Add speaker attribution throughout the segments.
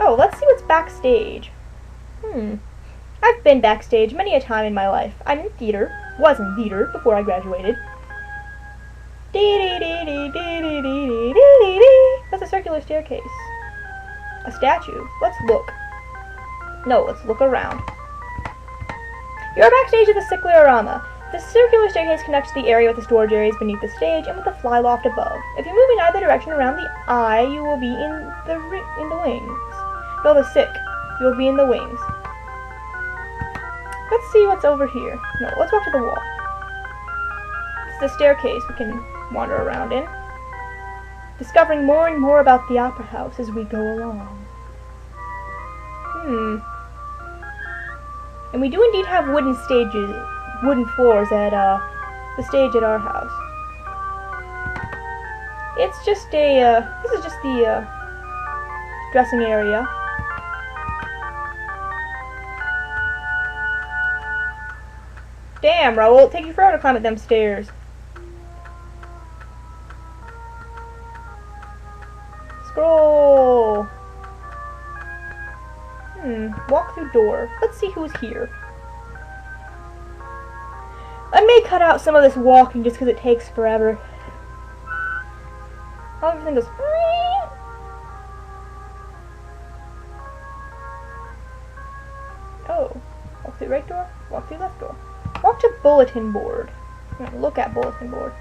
Speaker 1: Oh, let's see what's backstage. I've been backstage many a time in my life. I'm in theater. Was in theater before I graduated. That's a circular staircase. A statue. Let's look. No, let's look around. You're backstage at the Cyclorama. The circular staircase connects the area with the storage areas beneath the stage and with the fly loft above. If you move in either direction around the eye, you will be in the wings. No, the sick. You will be in the wings. Let's see what's over here. No, let's walk to the wall. It's the staircase we can wander around in, discovering more and more about the opera house as we go along. And we do indeed have wooden floors at the stage at our house. It's just this is just the dressing area. Damn, Raoul, it'll take you forever to climb up them stairs. Scroll. Walk through door. Let's see who's here. I may cut out some of this walking just because it takes forever. How everything goes. Oh. Walk through right door. Walk through left door. Walk to bulletin board. Look at bulletin board.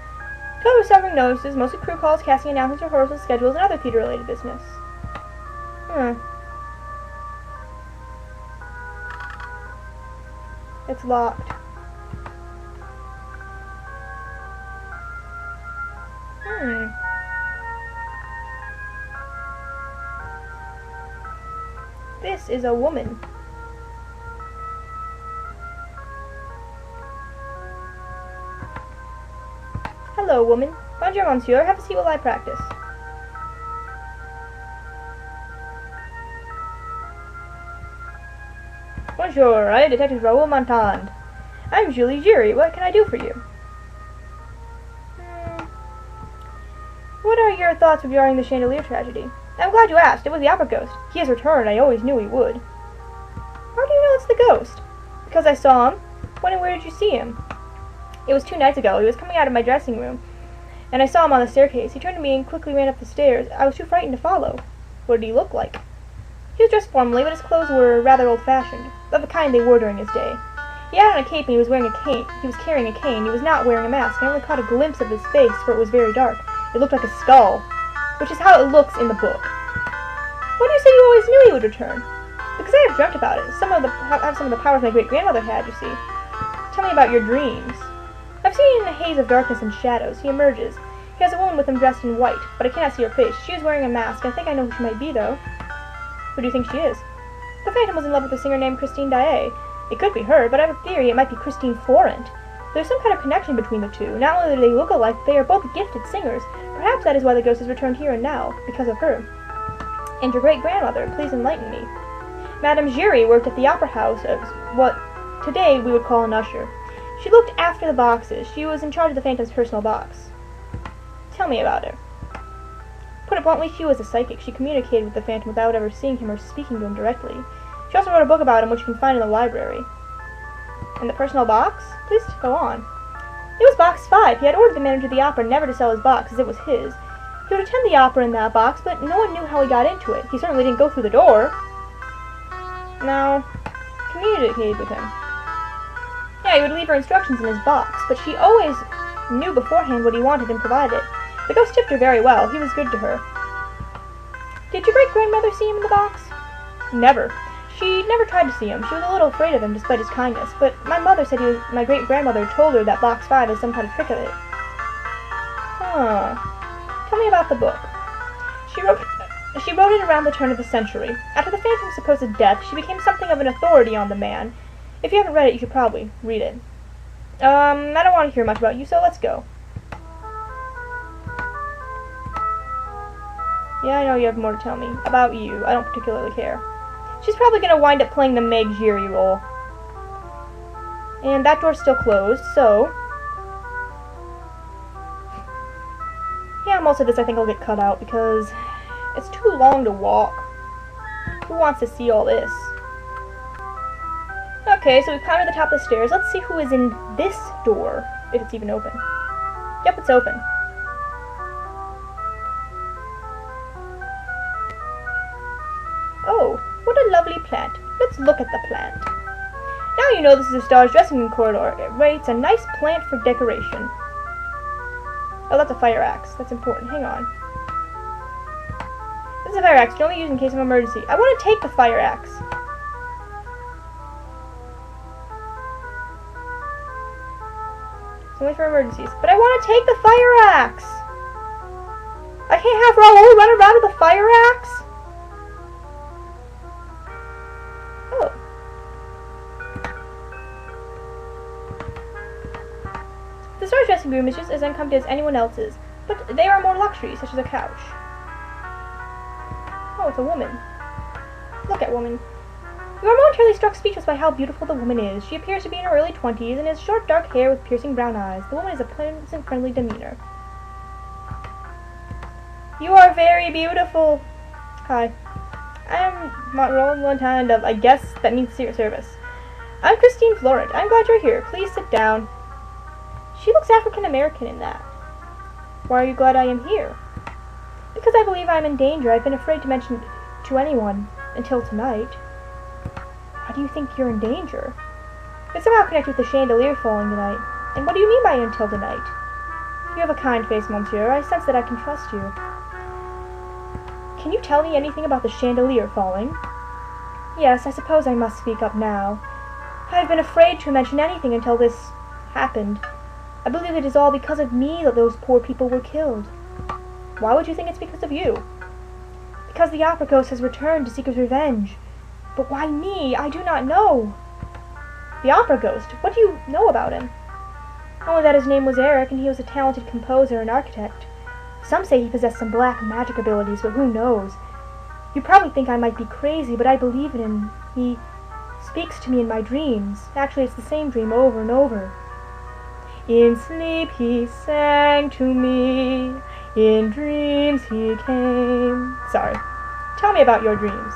Speaker 1: Cover suffering notices, mostly crew calls, casting announcements, rehearsals, schedules, and other theater-related business. It's locked. This is a woman. Hello, woman. Bonjour, monsieur. Have a seat while I practice. Bonjour, I am Detective Raoul Montand. I'm Julie Giry. What can I do for you? What are your thoughts regarding the chandelier tragedy? I'm glad you asked. It was the opera ghost. He has returned. I always knew he would. How do you know it's the ghost? Because I saw him. When and where did you see him? It was 2 nights ago. He was coming out of my dressing room, and I saw him on the staircase. He turned to me and quickly ran up the stairs. I was too frightened to follow. What did he look like? He was dressed formally, but his clothes were rather old-fashioned, of the kind they wore during his day. He had on a cape and he was wearing a cane. He was carrying a cane. He was not wearing a mask. I only caught a glimpse of his face, for it was very dark. It looked like a skull, which is how it looks in the book. Why do you say you always knew he would return? Because I have dreamt about it. I have some of the powers my great-grandmother had, you see. Tell me about your dreams. I've seen in a haze of darkness and shadows. He emerges. He has a woman with him dressed in white, but I cannot see her face. She is wearing a mask. I think I know who she might be, though. Who do you think she is? The Phantom was in love with a singer named Christine Daae. It could be her, but I have a theory it might be Christine Florent. There's some kind of connection between the two. Not only do they look alike, they are both gifted singers. Perhaps that is why the ghost has returned here and now, because of her. And your great-grandmother, please enlighten me. Madame Giry worked at the opera house as what today we would call an usher. She looked after the boxes. She was in charge of the Phantom's personal box. Tell me about her. Put it bluntly, she was a psychic. She communicated with the Phantom without ever seeing him or speaking to him directly. She also wrote a book about him, which you can find in the library. And the personal box? Please go on. It was box 5. He had ordered the manager of the opera never to sell his box, as it was his. He would attend the opera in that box, but no one knew how he got into it. He certainly didn't go through the door. Now, communicated with him. Yeah, he would leave her instructions in his box, but she always knew beforehand what he wanted and provided it. The ghost tipped her very well. He was good to her. Did your great-grandmother see him in the box? Never. She never tried to see him. She was a little afraid of him, despite his kindness. But my mother said my great-grandmother told her that box 5 is some kind of trick of it. Tell me about the book. She wrote it around the turn of the century. After the Phantom's supposed death, she became something of an authority on the man. If you haven't read it, you should probably read it. I don't want to hear much about you, so let's go. Yeah, I know you have more to tell me. About you. I don't particularly care. She's probably going to wind up playing the Meg Giry role. And that door's still closed, so... yeah, most of this I think will get cut out because it's too long to walk. Who wants to see all this? Okay, so we've climbed to the top of the stairs. Let's see who is in this door, if it's even open. Yep, it's open. Oh, what a lovely plant. Let's look at the plant. Now you know this is a star's dressing room corridor. It rates a nice plant for decoration. Oh, that's a fire axe. That's important. Hang on. This is a fire axe. You can only use in case of emergency. I want to take the fire axe. It's only for emergencies. But I want to take the fire axe! I can't have Raoul run around with a fire axe? Oh. The star's dressing room is just as uncomfortable as anyone else's, but there are more luxuries, such as a couch. Oh, it's a woman. Look at woman. You are momentarily struck speechless by how beautiful the woman is. She appears to be in her early 20s and has short dark hair with piercing brown eyes. The woman has a pleasant, friendly demeanor. You are very beautiful. Hi. I am Roland Montana of, I guess that means Secret Service. I'm Christine Florent. I'm glad you're here. Please sit down. She looks African American in that. Why are you glad I am here? Because I believe I'm in danger. I've been afraid to mention it to anyone until tonight. How do you think you're in danger? It's somehow connected with the chandelier falling tonight. And what do you mean by until tonight? You have a kind face, monsieur. I sense that I can trust you. Can you tell me anything about the chandelier falling? Yes, I suppose I must speak up now. I've been afraid to mention anything until this happened. I believe it is all because of me that those poor people were killed. Why would you think it's because of you? Because the opera ghost has returned to seek his revenge. But why me? I do not know. The opera ghost? What do you know about him? Only that his name was Eric and he was a talented composer and architect. Some say he possessed some black magic abilities, but who knows? You probably think I might be crazy, but I believe in him. He speaks to me in my dreams. Actually, it's the same dream over and over. In sleep he sang to me, in dreams he came. Sorry. Tell me about your dreams.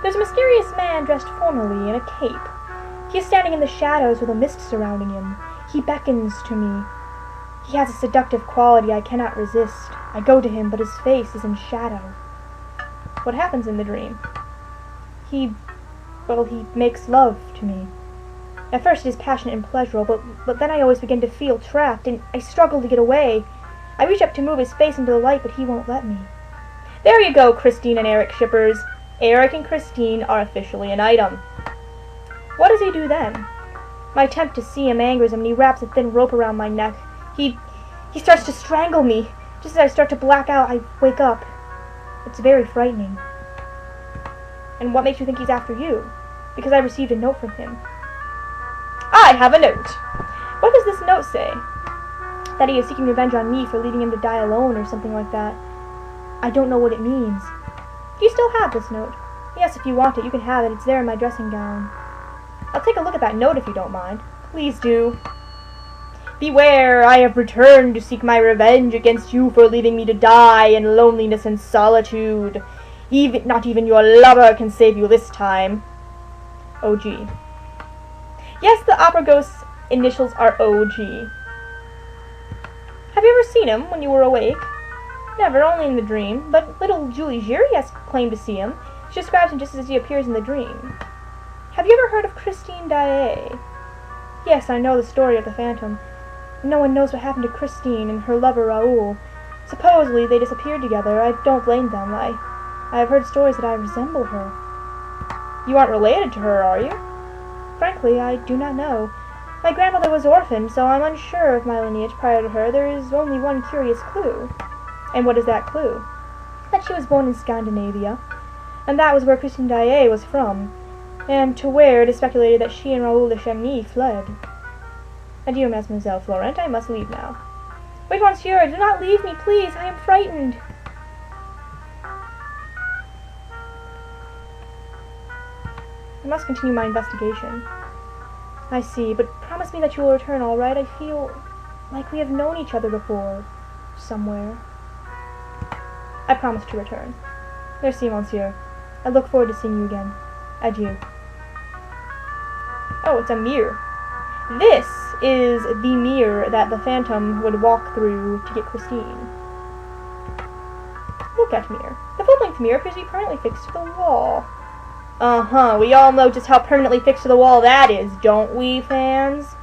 Speaker 1: There's a mysterious man dressed formally in a cape. He is standing in the shadows with a mist surrounding him. He beckons to me. He has a seductive quality I cannot resist. I go to him, but his face is in shadow. What happens in the dream? He makes love to me. At first it is passionate and pleasurable, but then I always begin to feel trapped, and I struggle to get away. I reach up to move his face into the light, but he won't let me. There you go, Christine and Eric shippers. Eric and Christine are officially an item. What does he do then? My attempt to see him angers him, and he wraps a thin rope around my neck. He starts to strangle me. Just as I start to black out, I wake up. It's very frightening. And what makes you think he's after you? Because I received a note from him. I have a note. What does this note say? That he is seeking revenge on me for leaving him to die alone or something like that. I don't know what it means. Do you still have this note? Yes, if you want it, you can have it. It's there in my dressing gown. I'll take a look at that note if you don't mind. Please do. Beware, I have returned to seek my revenge against you for leaving me to die in loneliness and solitude. Not even your lover can save you this time. O.G. Yes, the opera ghost's initials are O.G. Have you ever seen him when you were awake? Never, only in the dream, but little Julie Giry has claimed to see him. She describes him just as he appears in the dream. Have you ever heard of Christine Daae? Yes, I know the story of the phantom. No one knows what happened to Christine and her lover Raoul. Supposedly they disappeared together. I don't blame them. I have heard stories that I resemble her. You aren't related to her, are you? Frankly, I do not know. My grandmother was orphaned, so I'm unsure of my lineage prior to her. There is only one curious clue. And what is that clue? That she was born in Scandinavia, and that was where Christine Daae was from, and to where it is speculated that she and Raoul de Chagny fled. Adieu, Mademoiselle Florent. I must leave now. Wait, monsieur, do not leave me, please. I am frightened. I must continue my investigation. I see, but promise me that you will return, all right? I feel like we have known each other before, somewhere. I promise to return. Merci, monsieur. I look forward to seeing you again. Adieu. Oh, it's a mirror. This is the mirror that the Phantom would walk through to get Christine. Look at mirror. The full-length mirror appears to be permanently fixed to the wall. We all know just how permanently fixed to the wall that is, don't we, fans?